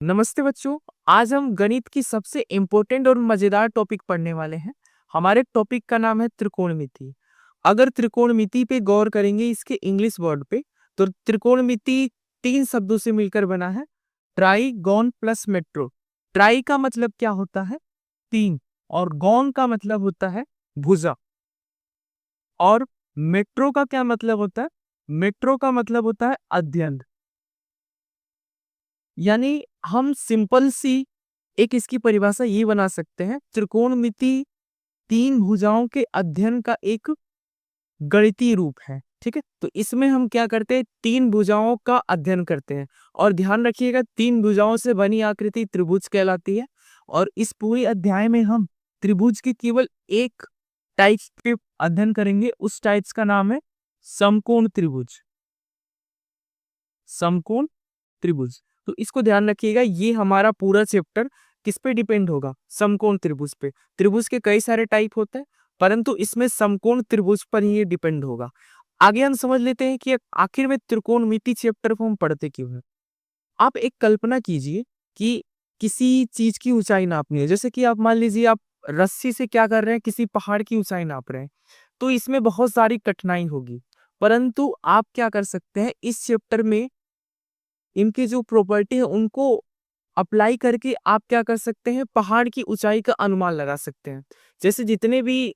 नमस्ते बच्चों। आज हम गणित की सबसे इम्पोर्टेंट और मजेदार टॉपिक पढ़ने वाले हैं। हमारे टॉपिक का नाम है त्रिकोणमिति। अगर त्रिकोणमिति पे गौर करेंगे इसके इंग्लिश वर्ड पे, तो त्रिकोणमिति 3 शब्दों से मिलकर बना है, try gone plus metro. Try का मतलब क्या होता है? 3, और गॉन का मतलब होता है भुजा, और मेट्रो का क्या मतलब होता है? मेट्रो का मतलब होता है अध्ययन। यानी हम सिंपल सी एक इसकी परिभाषा ये बना सकते हैं, त्रिकोणमिति 3 भुजाओं के अध्ययन का एक गणितीय रूप है। ठीक है, तो इसमें हम क्या करते हैं, 3 भुजाओं का अध्ययन करते हैं। और ध्यान रखिएगा, 3 भुजाओं से बनी आकृति त्रिभुज कहलाती है। और इस पूरे अध्याय में हम त्रिभुज के केवल एक टाइप के अध्ययन करेंगे। उस टाइप्स का नाम है समकोण त्रिभुज। समकोण त्रिभुज, तो इसको ध्यान रखिएगा। ये हमारा पूरा चैप्टर किस पे डिपेंड होगा? समकोण त्रिभुज पे। त्रिभुज के कई सारे टाइप होते हैं, परंतु इसमें समकोण त्रिभुज पर ही ये डिपेंड होगा। आगे हम समझ लेते हैं कि आखिर में त्रिकोणमिति चैप्टर को हम पढ़ते क्यों हैं। आप एक कल्पना कीजिए कि किसी चीज की ऊंचाई नापनी है। जैसे कि आप मान लीजिए आप रस्सी से क्या कर रहे हैं, किसी पहाड़ की ऊंचाई नाप रहे हैं, तो इसमें बहुत सारी कठिनाई होगी। परंतु आप क्या कर सकते हैं, इस चैप्टर में इनकी जो प्रॉपर्टी है उनको अप्लाई करके आप क्या कर सकते हैं, पहाड़ की ऊंचाई का अनुमान लगा सकते हैं। जैसे जितने भी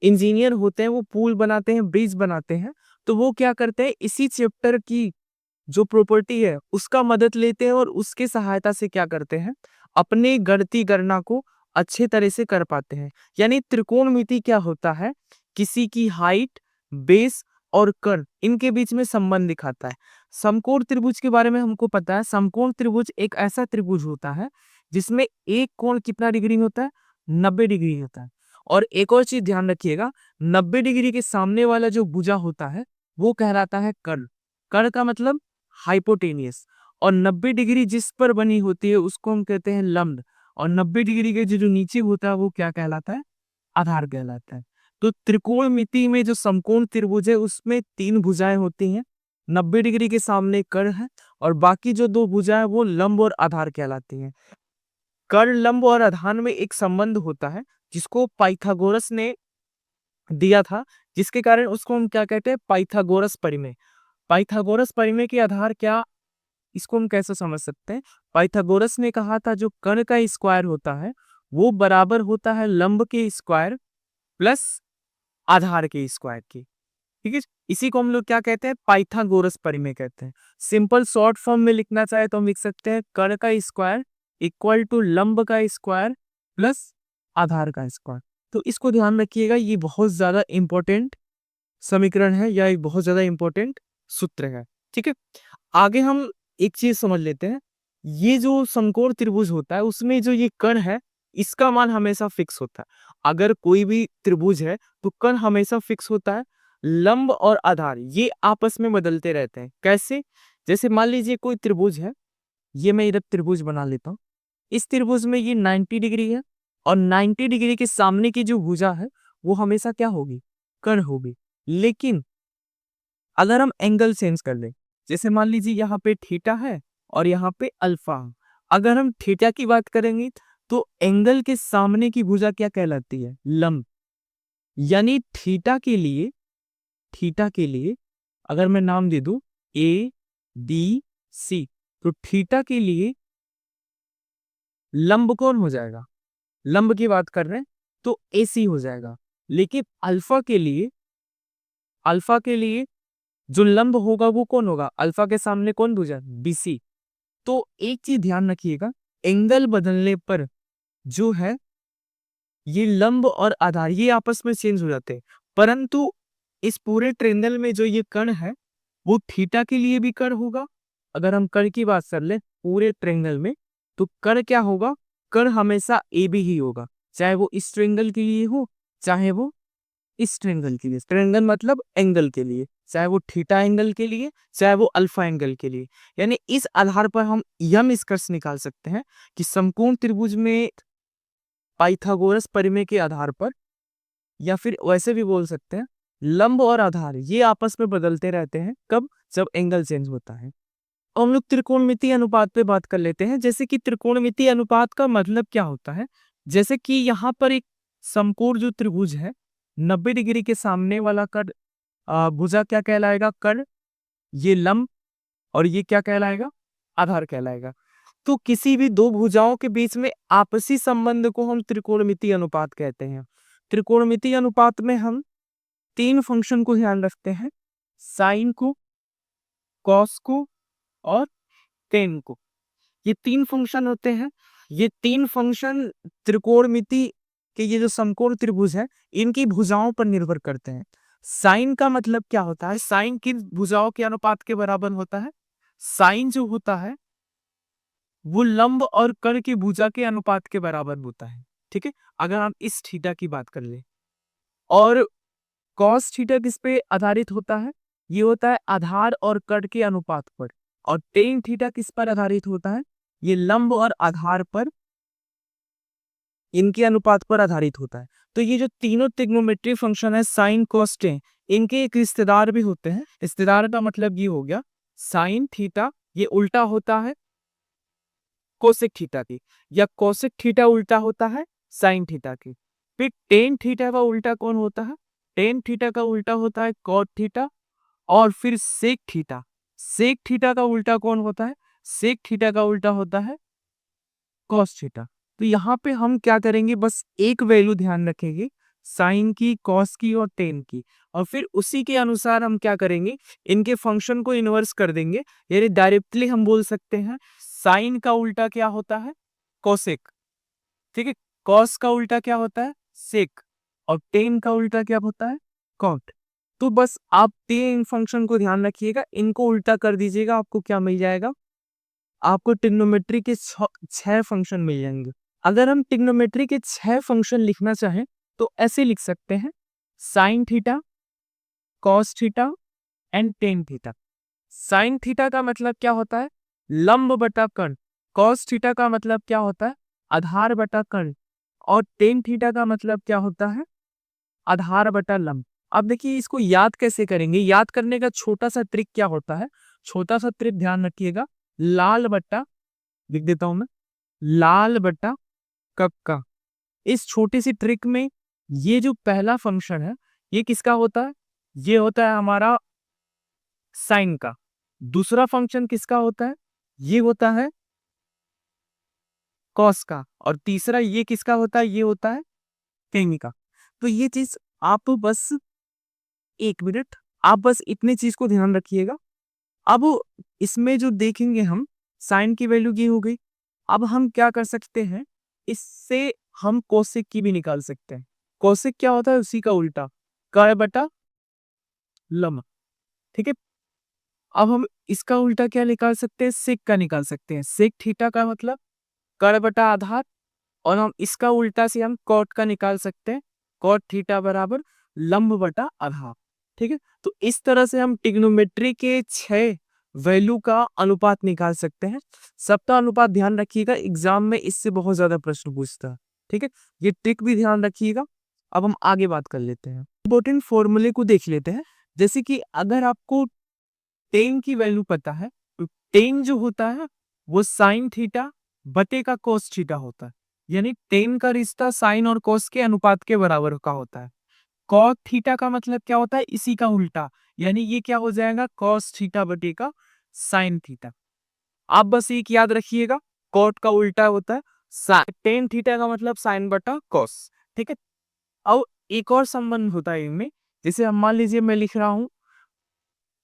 इंजीनियर होते हैं वो पुल बनाते हैं, ब्रिज बनाते हैं, तो वो क्या करते हैं, इसी चैप्टर की जो प्रॉपर्टी है उसका मदद लेते हैं और उसके सहायता से क्या करते हैं, अपने गणितीय गणना को अच्छे तरह से कर पाते हैं। यानी त्रिकोणमिति क्या होता है, किसी की हाइट, बेस और कर्व, इनके बीच में संबंध दिखाता है। समकोण त्रिभुज के बारे में हमको पता है। समकोण त्रिभुज एक ऐसा त्रिभुज होता है जिसमें एक कोण कितना डिग्री में होता है? 90 डिग्री होता है। और एक और चीज ध्यान रखिएगा, 90 डिग्री के सामने वाला जो भुजा होता है वो कहलाता है कर्ण। कर्ण का मतलब हाइपोटेनियस। और 90 डिग्री जिस पर बनी होती है उसको हम कहते हैं लंब। और 90 डिग्री के जो नीचे होता है वो क्या कहलाता है? आधार कहलाता है। तो त्रिकोणमिति में जो समकोण त्रिभुज है उसमें 3 भुजाएं होती हैं। 90 डिग्री के सामने कर्ण है, और बाकी जो 2 भुजाएं वो लंब और आधार कहलाती हैं। कर्ण, लंब और आधार में एक संबंध होता है जिसको पाइथागोरस ने दिया था, जिसके कारण उसको हम क्या कहते हैं, पाइथागोरस परिमेय। पाइथागोरस परिमेय के आधार क्या, इसको हम कैसे समझ सकते हैं? पाइथागोरस ने कहा था जो कर्ण का स्क्वायर होता है वो बराबर होता है लंब के स्क्वायर प्लस आधार के स्क्वायर के। ठीक है, इसी को हम लोग क्या कहते हैं, पाइथागोरस परिमेय कहते हैं। सिंपल शॉर्ट फॉर्म में लिखना चाहे तो हम लिख सकते हैं कर्ण का स्क्वायर इक्वल टू लंब का स्क्वायर प्लस आधार का स्क्वायर। तो इसको ध्यान रखिएगा, ये बहुत ज्यादा इंपॉर्टेंट समीकरण है या एक बहुत ज्यादा इंपॉर्टेंट सूत्र है। ठीक है, आगे हम एक चीज समझ लेते हैं। ये जो समकोण त्रिभुज होता है उसमें जो ये कर्ण है इसका मान हमेशा फिक्स होता है। अगर कोई भी त्रिभुज है तो कर्ण हमेशा फिक्स होता है। लंब और आधार ये आपस में बदलते रहते हैं। कैसे? जैसे मान लीजिए कोई त्रिभुज है, ये मैं इधर त्रिभुज बना लेता हूँ। इस त्रिभुज में ये 90 डिग्री है, और 90 डिग्री के सामने की जो भुजा है वो हमेशा क्या होगी? कर्ण होगी। लेकिन अगर हम एंगल चेंज कर लें, जैसे मान लीजिए यहाँ पे थीटा है और यहाँ पे अल्फा। अगर हम थीटा की बात करेंगे तो एंगल के सामने की भुजा क्या कहलाती है? लंब। यानी थीटा के लिए अगर मैं नाम दे दूं ए बी सी, तो थीटा के लिए लंब कौन हो जाएगा? लंब की बात कर रहे हैं तो ए सी हो जाएगा। लेकिन अल्फा के लिए जो लंब होगा वो कौन होगा? अल्फा के सामने कौन भुजा? बीसी। तो एक चीज ध्यान रखिएगा, एंगल बदलने पर जो है ये लंब और आधार ये आपस में चेंज हो जाते हैं। परंतु इस पूरे ट्रायंगल में जो ये कर्ण है वो थीटा के लिए भी कर्ण होगा। अगर हम कर्ण की बात कर ले पूरे ट्रायंगल में, तो कर्ण क्या होगा? कर्ण हमेशा ए बी ही होगा, चाहे वो इस ट्रायंगल के लिए हो चाहे वो इस ट्रायंगल के लिए। ट्रायंगल मतलब एंगल के लिए, चाहे वो थीटा एंगल के लिए चाहे वो अल्फा एंगल के लिए। यानी इस आधार पर हम यह निष्कर्ष निकाल सकते हैं कि समकोण त्रिभुज में पाइथागोरस परिमेय के आधार पर, या फिर वैसे भी बोल सकते हैं, लंब और आधार ये आपस में बदलते रहते हैं। कब? जब एंगल चेंज होता है। हम लोग त्रिकोणमितीय अनुपात पे बात कर लेते हैं। जैसे कि त्रिकोणमितीय अनुपात का मतलब क्या होता है, जैसे कि यहाँ पर एक समकोण जो त्रिभुज है, 90 डिग्री के सामने वाला कर्ण भुजा क्या कहलाएगा, कर्ण, ये लंब, और ये क्या कहलाएगा, आधार कहलाएगा। तो किसी भी दो भुजाओं के बीच में आपसी संबंध को हम त्रिकोणमितीय अनुपात कहते हैं। त्रिकोणमितीय अनुपात में हम तीन फंक्शन को ध्यान रखते हैं, साइन को, कॉस को और टेन को। ये तीन फंक्शन होते हैं। ये तीन फंक्शन त्रिकोणमिति के ये जो समकोण त्रिभुज है, इनकी भुजाओं पर निर्भर करते हैं। साइन का मतलब क्या होता है, साइन किन भुजाओं के अनुपात के बराबर होता है, साइन जो होता है वो लंब और कर्ण की भुजा के अनुपात के बराबर होता है। ठीक है, अगर हम इस थीटा की बात कर ले। और कॉस थीटा किस पे आधारित होता है, ये होता है आधार और कर्ण के अनुपात पर। और टेन थीटा किस पर आधारित होता है, ये लंब और आधार पर, इनके अनुपात पर आधारित होता है। तो ये जो तीनों ट्रिग्नोमेट्री फंक्शन है, साइन कॉस टेन, इनके एक रिश्तेदार भी होते हैं। रिश्तेदार का मतलब ये हो गया, साइन थीटा ये उल्टा होता है कोसेक थीटा की, या कोसेक थीटा उल्टा होता है साइन थीटा की। फिर टेन थीटा का उल्टा कौन होता है, टेन थीटा का उल्टा होता है कॉट थीटा। और फिर सेक थीटा, सेक थीटा का उल्टा कौन होता है, सेक थीटा का उल्टा होता है कॉस थीटा। तो यहाँ पे हम क्या करेंगे, बस एक वैल्यू ध्यान रखेंगे, साइन की, कॉस की और टेन की, और फिर उसी के अनुसार हम क्या करेंगे, इनके फंक्शन को इन्वर्स कर देंगे। यानी डायरेक्टली हम बोल सकते हैं साइन का उल्टा क्या होता है, कोसेक। ठीक है, कॉस का उल्टा क्या होता है, सेक, और टेन का उल्टा क्या होता है, कॉट। तो बस आप तीन फंक्शन को ध्यान रखिएगा, इनको उल्टा कर दीजिएगा, आपको क्या मिल जाएगा, आपको ट्रिग्नोमेट्री के 6 फंक्शन मिल जाएंगे। अगर हम ट्रिग्नोमेट्री के 6 फंक्शन लिखना चाहें तो ऐसे लिख सकते हैं, sine theta, cos theta and tan theta. Sine theta का मतलब क्या होता है, लंब बटा कर्ण। कॉस थीटा का मतलब क्या होता है, आधार बटा कर्ण। और टेन थीटा का मतलब क्या होता है, आधार बटा लंब। अब देखिए इसको याद कैसे करेंगे, याद करने का छोटा सा ट्रिक क्या होता है, छोटा सा ट्रिक ध्यान रखिएगा, लाल बट्टा, लिख देता हूं मैं, लाल बट्टा कब का। इस छोटी सी ट्रिक में ये जो पहला फंक्शन है ये किसका होता है, ये होता है हमारा साइन का। दूसरा फंक्शन किसका होता है, ये होता है कॉस का। और तीसरा ये किसका होता है, ये होता है टेन का। तो ये चीज आप बस, एक मिनट, आप बस इतने चीज को ध्यान रखिएगा। अब इसमें जो देखेंगे हम, साइन की वैल्यू ये हो गई। अब हम क्या कर सकते हैं, इससे हम कोसेक की भी निकाल सकते हैं। कोसेक क्या होता है, उसी का उल्टा, कर्ण बटा लंब। ठीक है, अब हम इसका उल्टा क्या निकाल सकते हैं, सेक का निकाल सकते हैं। सेक थीटा का मतलब कर्ण बटा आधार, और हम इसका उल्टा से हम कॉट का निकाल सकते हैं, कॉट थीटा बराबर लंब बटा आधार। ठीक है, तो इस तरह से हम ट्रिग्नोमेट्री के 6 वैल्यू का अनुपात निकाल सकते हैं। सबका अनुपात ध्यान रखिएगा, एग्जाम में इससे बहुत ज्यादा प्रश्न पूछता है। ठीक है, ये ट्रिक भी ध्यान रखिएगा। अब हम आगे बात कर लेते हैं, इंपॉर्टेंट फॉर्मूले को देख लेते हैं। जैसे कि अगर आपको टेन की वैल्यू पता है, तो टेन जो होता है वो साइन थीटा बटे का कोस थीटा होता है। यानी टेन का रिश्ता साइन और कोस के अनुपात के बराबर का होता है। कॉट थीटा का मतलब क्या होता है, इसी का उल्टा, यानी ये क्या हो जाएगा, कॉस थीटा बटे का साइन थीटा। आप बस एक याद रखिएगा, कॉट का उल्टा होता है टेन थीटा का मतलब साइन बटा कॉस। ठीक है, अब एक और संबंध होता है इनमें, जैसे हम मान लीजिए मैं लिख रहा हूं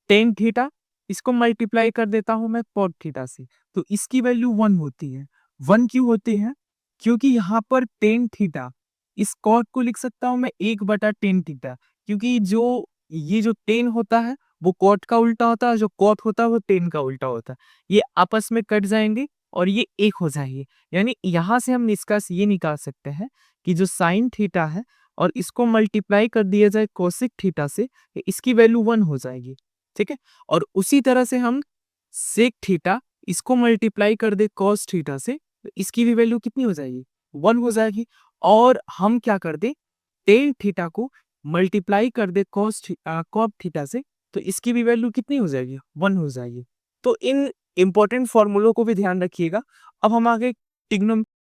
टेन थीटा, इसको मल्टीप्लाई कर देता हूं मैं कॉट थीटा से, तो इसकी वैल्यू 1 होती है। 1 क्यों होती है, क्योंकि यहाँ पर टेन थीटा, इस कॉट को लिख सकता हूं मैं 1/10 थीटा, क्योंकि जो ये जो टेन होता है वो कॉट का उल्टा होता है, जो कॉट होता है वो टेन का उल्टा होता है। ये आपस में कट जाएंगे और ये एक हो जाएंगे। यानी यहां से हम निष्कर्ष ये निकाल सकते हैं कि जो साइन थीटा है और इसको मल्टीप्लाई कर दिया जाए कोसेक थीटा से, इसकी वैल्यू 1 हो जाएगी। ठीक है, और उसी तरह से हम सेक थीटा, इसको मल्टीप्लाई कर दे कॉस थीटा से, तो इसकी भी वैल्यू कितनी हो जाएगी, 1 हो जाएगी। और हम क्या कर दे, टेन थीटा को मल्टीप्लाई कर दे कॉट थीटा से, तो इसकी भी वैल्यू कितनी हो जाएगी, 1 हो जाएगी। तो इन इंपॉर्टेंट फॉर्मूलों को भी ध्यान रखिएगा। अब हम आगे ट्रिग्नोमेट्री